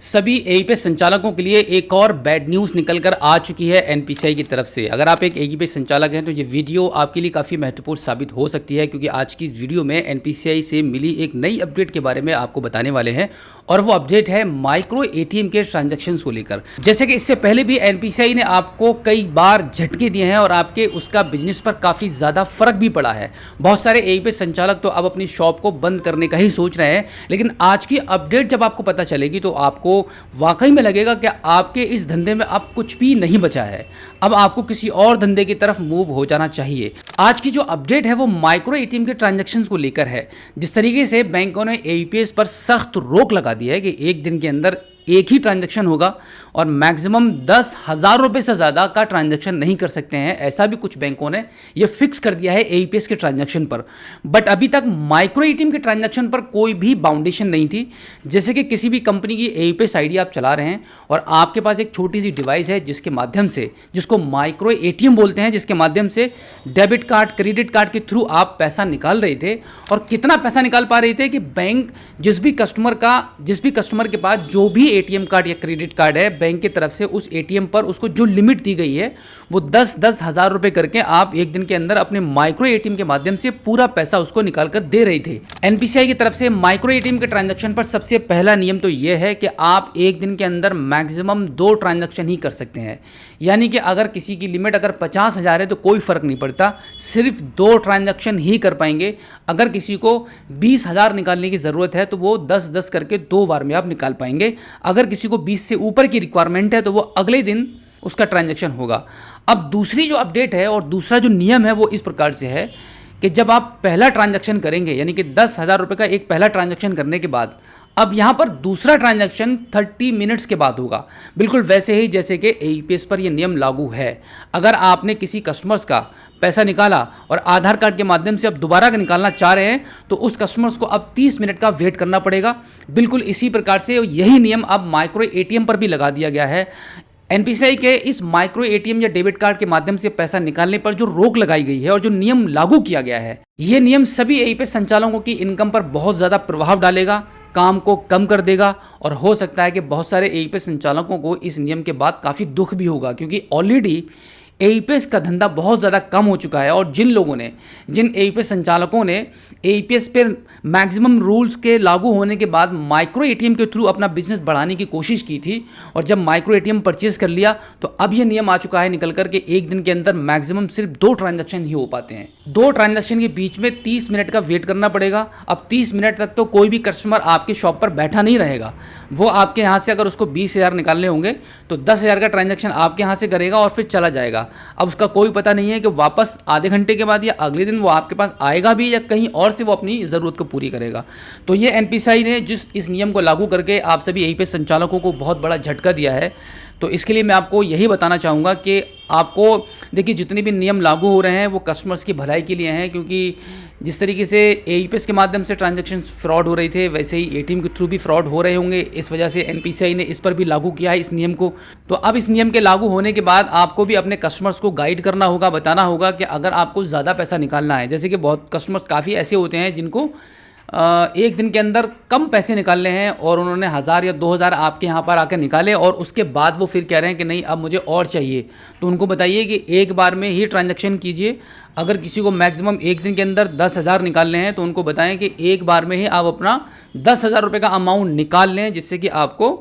सभी एईपीएस संचालकों के लिए एक और बैड न्यूज़ निकलकर आ चुकी है एनपीसीआई की तरफ से। अगर आप एक एईपीएस संचालक हैं तो ये वीडियो आपके लिए काफ़ी महत्वपूर्ण साबित हो सकती है, क्योंकि आज की वीडियो में एनपीसीआई से मिली एक नई अपडेट के बारे में आपको बताने वाले हैं। और वो अपडेट है माइक्रो एटीएम के ट्रांजैक्शंस को लेकर। जैसे कि इससे पहले भी एनपीसीआई ने आपको कई बार झटके दिए हैं और आपके उसका बिजनेस पर काफ़ी ज़्यादा फर्क भी पड़ा है। बहुत सारे एईपीएस संचालक तो अब अपनी शॉप को बंद करने का ही सोच रहे हैं, लेकिन आज की अपडेट जब आपको पता चलेगी तो आपको वाकई में लगेगा कि आपके इस धंधे में अब कुछ भी नहीं बचा है। अब आपको किसी और धंधे की तरफ मूव हो जाना चाहिए। आज की जो अपडेट है वो माइक्रो एटीएम के ट्रांजैक्शंस को लेकर है। जिस तरीके से बैंकों ने एईपीएस पर सख्त रोक लगा दी है कि एक दिन के अंदर एक ही ट्रांजैक्शन होगा और मैक्सिमम 10,000 रुपये से ज़्यादा का ट्रांजैक्शन नहीं कर सकते हैं, ऐसा भी कुछ बैंकों ने ये फिक्स कर दिया है एईपीएस के ट्रांजैक्शन पर। बट अभी तक माइक्रो एटीएम के ट्रांजैक्शन पर कोई भी बाउंडेशन नहीं थी। जैसे कि किसी भी कंपनी की एईपीएस आईडी आप चला रहे हैं और आपके पास एक छोटी सी डिवाइस है जिसके माध्यम से, जिसको माइक्रो एटीएम बोलते हैं, जिसके माध्यम से डेबिट कार्ड, क्रेडिट कार्ड के थ्रू आप पैसा निकाल रहे थे। और कितना पैसा निकाल पा रहे थे कि बैंक जिस भी कस्टमर के पास जो भी एटीएम कार्ड या क्रेडिट कार्ड है, बैंक की तरफ से उस एटीएम पर उसको जो लिमिट दी गई है वो 10-10 हज़ार रुपए करके आप एक दिन के अंदर अपने माइक्रो एटीएम के माध्यम से पूरा पैसा उसको निकाल कर दे रहे थे। एनपीसीआई की तरफ से माइक्रो एटीएम के ट्रांजैक्शन पर सबसे पहला नियम तो यह है कि आप एक दिन के अंदर मैक्सिमम 2 ट्रांजैक्शन ही कर सकते हैं। यानी कि अगर किसी की लिमिट अगर 50,000 है तो कोई फर्क नहीं पड़ता, सिर्फ 2 ट्रांजैक्शन ही कर पाएंगे। अगर किसी को 20,000 निकालने की ज़रूरत है तो वो 10-10 करके 2 बार में आप निकाल पाएंगे। अगर किसी को 20 से ऊपर की रिक्वायरमेंट है तो वो अगले दिन उसका ट्रांजैक्शन होगा। अब दूसरी जो अपडेट है और दूसरा जो नियम है वो इस प्रकार से है कि जब आप पहला ट्रांजैक्शन करेंगे, यानी कि 10,000 रुपये का एक पहला ट्रांजैक्शन करने के बाद अब यहाँ पर दूसरा ट्रांजैक्शन 30 मिनट्स के बाद होगा, बिल्कुल वैसे ही जैसे कि एईपीएस पर यह नियम लागू है। अगर आपने किसी कस्टमर्स का पैसा निकाला और आधार कार्ड के माध्यम से अब दोबारा निकालना चाह रहे हैं तो उस कस्टमर्स को अब 30 मिनट का वेट करना पड़ेगा। बिल्कुल इसी प्रकार से यही नियम अब माइक्रो एटीएम पर भी लगा दिया गया है। एनपीसीआई के इस माइक्रो एटीएम या डेबिट कार्ड के माध्यम से पैसा निकालने पर जो रोक लगाई गई है और जो नियम लागू किया गया है, ये नियम सभी एईपीएस संचालकों की इनकम पर बहुत ज़्यादा प्रभाव डालेगा, काम को कम कर देगा। और हो सकता है कि बहुत सारे एईपीएस संचालकों को इस नियम के बाद काफ़ी दुख भी होगा, क्योंकि ऑलरेडी एईपीएस का धंधा बहुत ज़्यादा कम हो चुका है। और जिन एईपीएस संचालकों ने एईपीएस पर मैक्सिमम रूल्स के लागू होने के बाद माइक्रो एटीएम के थ्रू अपना बिजनेस बढ़ाने की कोशिश की थी और जब माइक्रो एटीएम परचेज कर लिया तो अब यह नियम आ चुका है निकल कर के एक दिन के अंदर मैक्सिमम सिर्फ 2 ट्रांजैक्शन ही हो पाते हैं। 2 ट्रांजैक्शन के बीच में 30 मिनट का वेट करना पड़ेगा। अब 30 मिनट तक तो कोई भी कस्टमर आपके शॉप पर बैठा नहीं रहेगा। वो आपके यहाँ से अगर उसको 20,000 निकालने होंगे तो 10,000 का ट्रांजैक्शन आपके यहाँ से करेगा और फिर चला जाएगा। अब उसका कोई पता नहीं है कि वापस आधे घंटे के बाद या अगले दिन वो आपके पास आएगा भी या कहीं और से वो अपनी ज़रूरत को पूरी करेगा। तो ये एनपीसीआई ने इस नियम को लागू करके आप सभी एईपीएस संचालकों को बहुत बड़ा झटका दिया है। तो इसके लिए मैं आपको यही बताना चाहूँगा कि आपको देखिए, जितने भी नियम लागू हो रहे हैं वो कस्टमर्स की भलाई के लिए हैं, क्योंकि जिस तरीके से एईपीएस के माध्यम से ट्रांजैक्शंस फ्रॉड हो रहे थे वैसे ही एटीएम के थ्रू भी फ्रॉड हो रहे होंगे। इस वजह से एनपीसीआई ने इस पर भी लागू किया है इस नियम को। तो अब इस नियम के लागू होने के बाद आपको भी अपने कस्टमर्स को गाइड करना होगा, बताना होगा कि अगर आपको ज़्यादा पैसा निकालना है, जैसे कि बहुत कस्टमर्स काफ़ी ऐसे होते हैं जिनको एक दिन के अंदर कम पैसे निकालने हैं और उन्होंने 1,000 या 2,000 आपके यहाँ पर आकर निकाले और उसके बाद वो फिर कह रहे हैं कि नहीं अब मुझे और चाहिए। तो उनको बताइए कि एक बार में ही ट्रांजैक्शन कीजिए। अगर किसी को मैक्सिमम एक दिन के अंदर 10,000 निकालने हैं तो उनको बताएं कि एक बार में ही आप अपना 10,000 रुपये का अमाउंट निकाल लें, जिससे कि आपको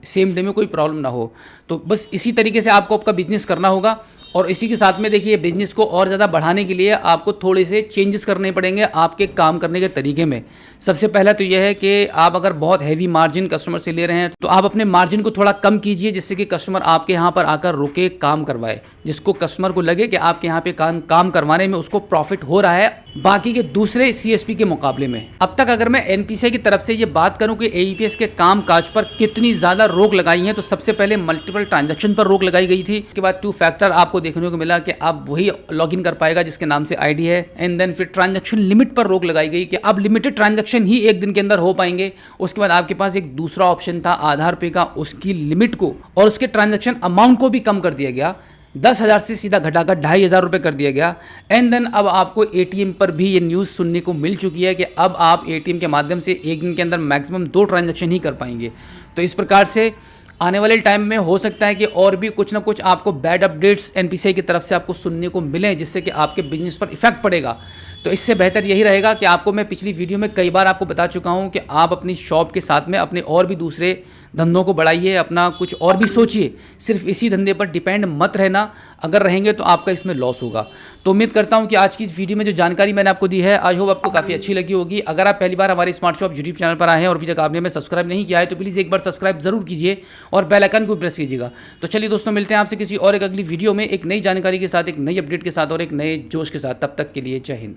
सेम डे में कोई प्रॉब्लम ना हो। तो बस इसी तरीके से आपको आपका बिजनेस करना होगा। और इसी के साथ में देखिए, बिजनेस को और ज़्यादा बढ़ाने के लिए आपको थोड़े से चेंजेस करने पड़ेंगे आपके काम करने के तरीके में। सबसे पहला तो यह है कि आप अगर बहुत हैवी मार्जिन कस्टमर से ले रहे हैं तो आप अपने मार्जिन को थोड़ा कम कीजिए, जिससे कि कस्टमर आपके यहाँ पर आकर रुके, काम करवाए, जिसको कस्टमर को लगे कि आपके यहाँ पे काम करवाने में उसको प्रॉफिट हो रहा है बाकी के दूसरे सीएसपी के मुकाबले में। अब तक अगर मैं एनपीसीआई की तरफ से ये बात करूं कि एईपीएस के काम काज पर कितनी ज़्यादा रोक लगाई है, तो सबसे पहले मल्टीपल ट्रांजैक्शन पर रोक लगाई गई थी। उसके बाद 2 फैक्टर आपको देखने को मिला कि अब वही लॉगिन कर पाएगा जिसके नाम से आईडी है। एंड देन फिर ट्रांजैक्शन लिमिट पर रोक लगाई गई कि अब लिमिटेड ट्रांजैक्शन ही एक दिन के अंदर हो पाएंगे। उसके बाद आपके पास एक दूसरा ऑप्शन था आधार पे का, उसकी लिमिट को और उसके ट्रांजैक्शन अमाउंट को भी कम कर दिया गया। 10,000 से सीधा घटाकर 2,500 रुपये कर दिया गया। एंड देन अब आपको एटीएम पर भी ये न्यूज़ सुनने को मिल चुकी है कि अब आप एटीएम के माध्यम से एक दिन के अंदर मैक्सिमम 2 ट्रांजैक्शन ही कर पाएंगे। तो इस प्रकार से आने वाले टाइम में हो सकता है कि और भी कुछ ना कुछ आपको बैड अपडेट्स एनपीसीआई की तरफ से आपको सुनने को मिलें, जिससे कि आपके बिजनेस पर इफेक्ट पड़ेगा। तो इससे बेहतर यही रहेगा कि आपको मैं पिछली वीडियो में कई बार आपको बता चुका हूं कि आप अपनी शॉप के साथ में अपने और भी दूसरे धंधों को बढ़ाइए, अपना कुछ और भी सोचिए, सिर्फ इसी धंधे पर डिपेंड मत रहना। अगर रहेंगे तो आपका इसमें लॉस होगा। तो उम्मीद करता हूं कि आज की इस वीडियो में जो जानकारी मैंने आपको दी है, आई होप आपको काफ़ी अच्छी लगी होगी। अगर आप पहली बार हमारे स्मार्ट शॉप यूट्यूब चैनल पर आए हैं और अभी तक आपने हमें सब्सक्राइब नहीं किया है तो प्लीज़ एक बार सब्सक्राइब जरूर कीजिए और बेल आइकन को प्रेस कीजिएगा। तो चलिए दोस्तों, मिलते हैं आपसे किसी और एक अगली वीडियो में एक नई जानकारी के साथ, एक नई अपडेट के साथ और एक नए जोश के साथ। तब तक के लिए जय हिंद।